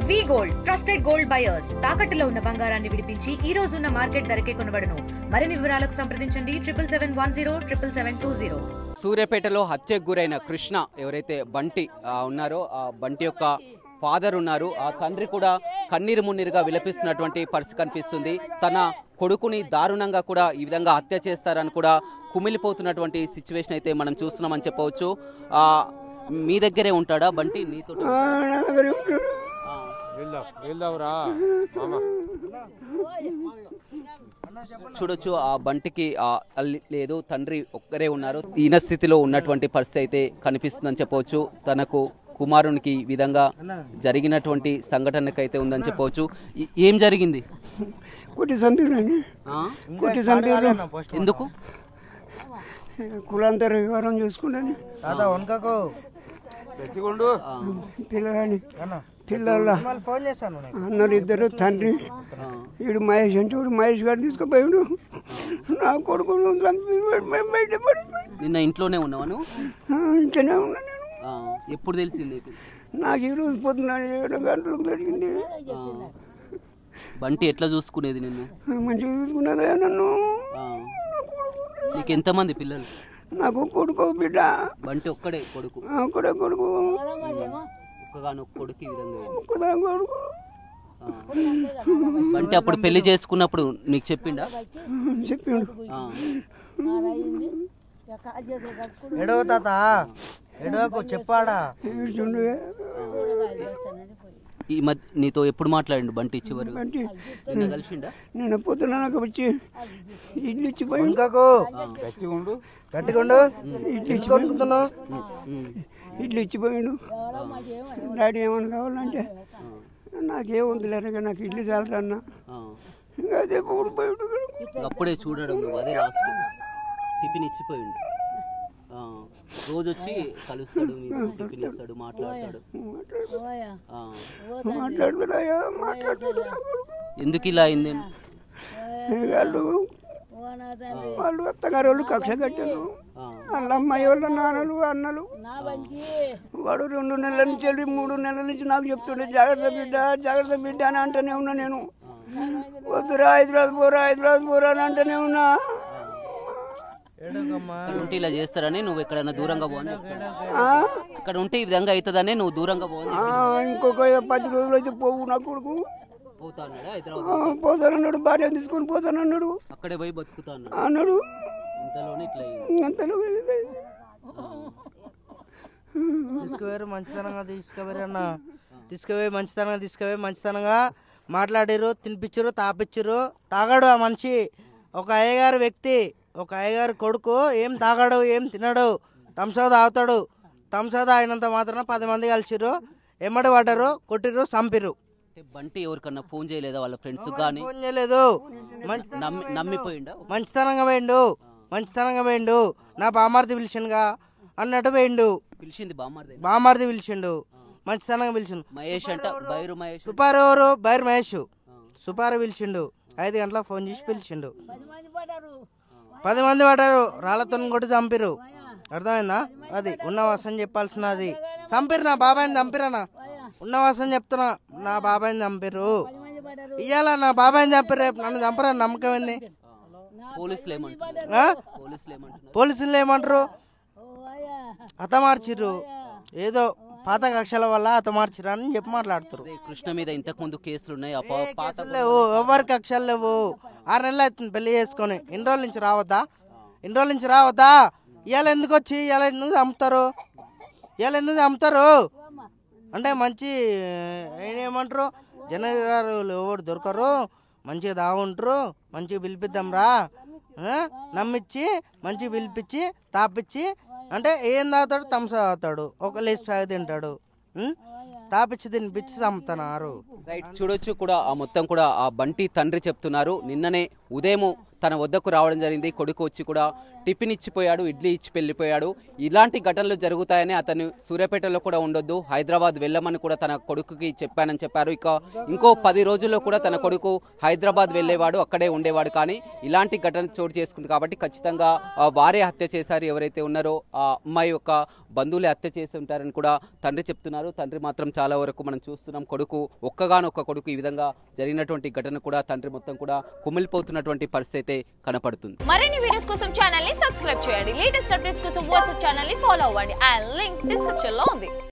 వి gold trusted gold buyers తాకట్టులో ఉన్న బంగారాన్ని విడిపించి ఈ రోజు ఉన్న మార్కెట్ ధరకే కొనబడును. మరిన్ని వివరాలకు సంప్రదించండి 77107720. సూర్యాపేటలో హత్యకు గురైన కృష్ణ ఎవరైతే బంటి ఉన్నారో ఆ బంటి యొక్క ఫాదర్ ఉన్నారు. ఆ తండ్రి కూడా కన్నీరు మున్నీరుగా విలపిస్తున్నటువంటి పరిస్థితి కనిపిస్తుంది. తన కొడుకుని దారుణంగా కూడా ఈ విధంగా హత్య చేస్తారని కూడా కుమిలిపోతున్నటువంటి సిచ్యువేషన్ అయితే మనం చూస్తున్నామని చెప్పవచ్చు. మీ దగ్గరే ఉంటాడా బంటి? నీతో చూడొచ్చు. ఆ బంటికి లేదు, తండ్రి ఒక్కరే ఉన్నారు. ఈయన స్థితిలో ఉన్నటువంటి పరిస్థితి అయితే కనిపిస్తుందని చెప్పవచ్చు. తనకు కుమారునికి ఈ విధంగా జరిగినటువంటి సంఘటనకైతే ఉందని చెప్పవచ్చు. ఏం జరిగింది? ఎందుకు? కులాంతర వివరం చూసుకుంటాను. పిల్లల అన్నారు ఇద్దరు తండ్రి. వీడు మహేష్ అంటే మహేష్ గారు తీసుకుపోయాడు. నా కొడుకు బయటపడి నిన్న ఇంట్లోనే ఉన్నాను. ఇంట్లోనే ఉన్నా నేను. ఎప్పుడు తెలిసింది నాకు ఈ రోజు పొద్దున 7 గంటలకు జరిగింది. బంటి ఎట్లా చూసుకునేది నిన్ను? మంచిగా చూసుకున్నదే నన్ను. నీకు ఎంతమంది పిల్లలు? నాకు కొడుకు బిడ్డ. బంటి ఒక్కడే కొడుకు? ఒక్కడే కొడుకు. కొడుకు ఈ విధంగా కొడుకు. బంటి అప్పుడు పెళ్లి చేసుకున్నప్పుడు నీకు చెప్పిండా? చెప్పిండు. ఎడవ తాత ఎడవకు చెప్పాడా? ఈ మధ్య నీతో ఎప్పుడు మాట్లాడిండు బంటి? చివరి కలిసిండా? నేను పొద్దున వచ్చి ఇడ్లు ఇచ్చిపోయి ఇడ్లు ఇచ్చిపోయిండు. డాడీ ఏమన్నా కావాలంటే నాకేముందిలేరు, నాకు ఇడ్లు చాలరన్నా. ఇంకా అదే ఊడిపోయాడు. అప్పుడే చూడడం అదే టిఫిన్ ఇచ్చిపోయిండు. రోజు వచ్చి కలుస్తాడు, టిఫిన్ ఇస్తాడు, మాట్లాడతాడు. ఎందుకు ఇలా అయింది? వాళ్ళు అత్తగారు వాళ్ళు కక్ష కట్టారు. వాళ్ళ అమ్మాయి వాళ్ళ నాన్నలు అన్నలు. వాడు 2 నెలల నుంచి వెళ్ళి 3 నెలల నుంచి నాకు చెప్తుండే జాగ్రత్త బిడ్డ అని అంటూనే ఉన్నా. నేను వద్దురా హైదరాబాద్ పోరా అని అంటూనే ఉన్నా. ఉంటే ఇలా చేస్తారని నువ్వు ఎక్కడైనా దూరంగా పోను, ఇక్కడ ఉంటే ఈ విధంగా అవుతుందని నువ్వు దూరంగా పోను. ఇంకొక 10 రోజులు అయితే పోవు. నా కొడుకు పోతానన్నాడు, భార్య తీసుకొని పోతానన్నాడు. అక్కడే పోయి బతుకుతా అన్నాడు. తీసుకుపోయారు మంచితనంగా, మంచితనంగా మాట్లాడారు, తినిపించారు, తాపిచ్చారు. తాగాడు ఆ మనిషి. ఒక అయ్యగారు వ్యక్తి, ఒక అయ్యగారు కొడుకు ఏం తాగాడు, ఏం తినడు, తంసోదా తాగుతాడు. తంసోదా అయినంత మాత్రాన 10 మంది కలిసిరు, ఎమ్మడి పడ్డారు, కొట్టిరు, చంపిరు. బంటి ఎవరికన్నా ఫోన్ చేయలేదా? వాళ్ళ ఫ్రెండ్స్ కానీ ఫోన్ చేయలేదు. నమ్మిపోయిండా? మంచితనంగా పోయిండు. నా బామార్ది పిలిచిండుగా అన్నట్టు పోయిండు. పిలిచింది బామార్ది పిలిచిండు, మంచితనంగా పిలిచిండు. మహేష్ అంట, బైరు మహేష్. సుపారు ఎవరు? బైరు మహేష్. సుపారు పిలిచిండు. 5 గంటలకు ఫోన్ చేసి పిలిచిండు. 10 మంది పడ్డారు, రాళ్లతో కొట్టి చంపిరు. అర్థమైందా? అది ఉన్నవాసం చెప్పాల్సినది. చంపిరు, నా బాబాయిని చంపిరనా? ఉన్నవాసం చెప్తున్నా, నా బాబాయిని చంపిరు. ఇయ్యాల నా బాబాయిని చంపిరు, రేపు నన్ను చంపరని నమ్మకం ఏంది? పోలీసులు ఏమంటారు? హతమార్చిర్రు, ఏదో పాత కక్షల వల్ల హతమార్చిర్రు అని చెప్పి మాట్లాడుతారు. కృష్ణ మీద ఇంతకు ముందు కేసులు ఉన్నాయి, లేవు, ఎవరి కక్షలు లేవు. 6 నెలలు అవుతుంది పెళ్లి చేసుకొని. ఎన్ని రోజుల నుంచి రావద్దా? ఇవాళ ఎందుకు వచ్చి ఇవాళ ఎందుకు చంపుతారు? అంటే మంచి ఏమంటారు, జనగారు ఎవరు దొరకరు, మంచిగా దాగుంటారు, మంచిగా పిలిపిద్దాం రా, నమ్మిచ్చి మంచిగా పిలిపించి తాపిచ్చి. అంటే ఏం తాగుతాడు? తంసా తాగుతాడు, ఒక లేస్ ప్యాక్ తింటాడు, తాపిచ్చి తినిపించి చంపుతున్నారు. రైట్, చూడొచ్చు కూడా ఆ మొత్తం కూడా ఆ బంటి తండ్రి చెప్తున్నారు. నిన్ననే ఉదయం తన వద్దకు రావడం జరిగింది. కొడుకు వచ్చి కూడా టిఫిన్ ఇచ్చిపోయాడు, ఇడ్లీ ఇచ్చి వెళ్ళిపోయాడు. ఇలాంటి ఘటనలు జరుగుతాయని అతను సూర్యాపేటలో కూడా ఉండొద్దు, హైదరాబాద్ వెళ్ళమని కూడా తన కొడుకుకి చెప్పానని చెప్పారు. ఇక ఇంకో 10 రోజుల్లో కూడా తన కొడుకు హైదరాబాద్ వెళ్ళేవాడు, అక్కడే ఉండేవాడు. కానీ ఇలాంటి ఘటన చోటు చేసుకుంది కాబట్టి ఖచ్చితంగా వారే హత్య చేశారు. ఎవరైతే ఉన్నారో ఆ అమ్మాయి యొక్క బంధువులే హత్య చేసి ఉంటారని కూడా తండ్రి చెప్తున్నారు. తండ్రి మాత్రం చాలా వరకు మనం చూస్తున్నాం, కొడుకు ఒక్కగానొక్క కొడుకు ఈ విధంగా జరిగినటువంటి ఘటన కూడా తండ్రి మొత్తం కూడా కుమిలిపోతున్నటువంటి పరిస్థితి అయితే కనపడుతుంది. మరిన్ని వీడియోస్ కోసం ఛానల్ ని సబ్స్క్రైబ్ చేయండి. లేటెస్ట్ అప్డేట్స్ కోసం వాట్సాప్ ఛానల్ ని ఫాలో అవ్వండి. ఆ లింక్ డిస్క్రిప్షన్ లో ఉంది.